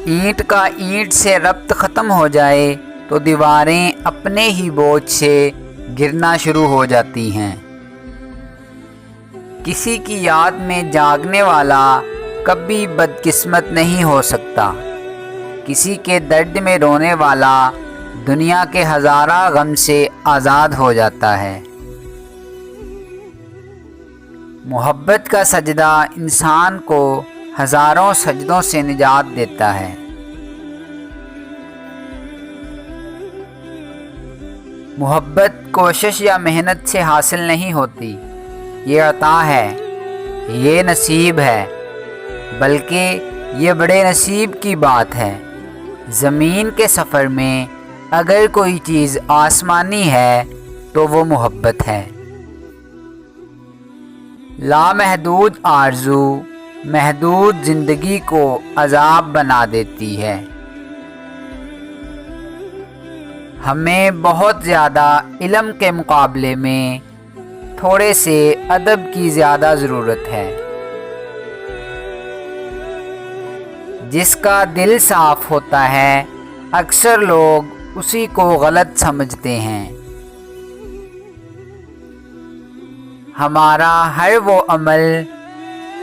اینٹ کا اینٹ سے ربط ختم ہو جائے تو دیواریں اپنے ہی بوجھ سے گرنا شروع ہو جاتی ہیں۔ کسی کی یاد میں جاگنے والا کبھی بدقسمت نہیں ہو سکتا۔ کسی کے درد میں رونے والا دنیا کے ہزارہ غم سے آزاد ہو جاتا ہے۔ محبت کا سجدہ انسان کو ہزاروں سجدوں سے نجات دیتا ہے۔ محبت کوشش یا محنت سے حاصل نہیں ہوتی، یہ عطا ہے، یہ نصیب ہے، بلکہ یہ بڑے نصیب کی بات ہے۔ زمین کے سفر میں اگر کوئی چیز آسمانی ہے تو وہ محبت ہے۔ لامحدود آرزو محدود زندگی کو عذاب بنا دیتی ہے۔ ہمیں بہت زیادہ علم کے مقابلے میں تھوڑے سے ادب کی زیادہ ضرورت ہے۔ جس کا دل صاف ہوتا ہے اکثر لوگ اسی کو غلط سمجھتے ہیں۔ ہمارا ہر وہ عمل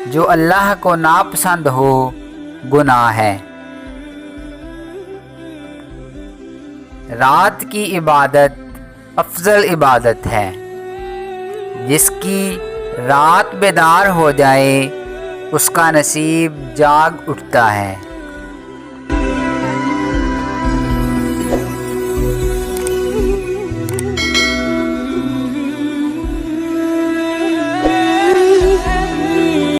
جو اللہ کو ناپسند ہو گناہ ہے۔ رات کی عبادت افضل عبادت ہے۔ جس کی رات بیدار ہو جائے اس کا نصیب جاگ اٹھتا ہے۔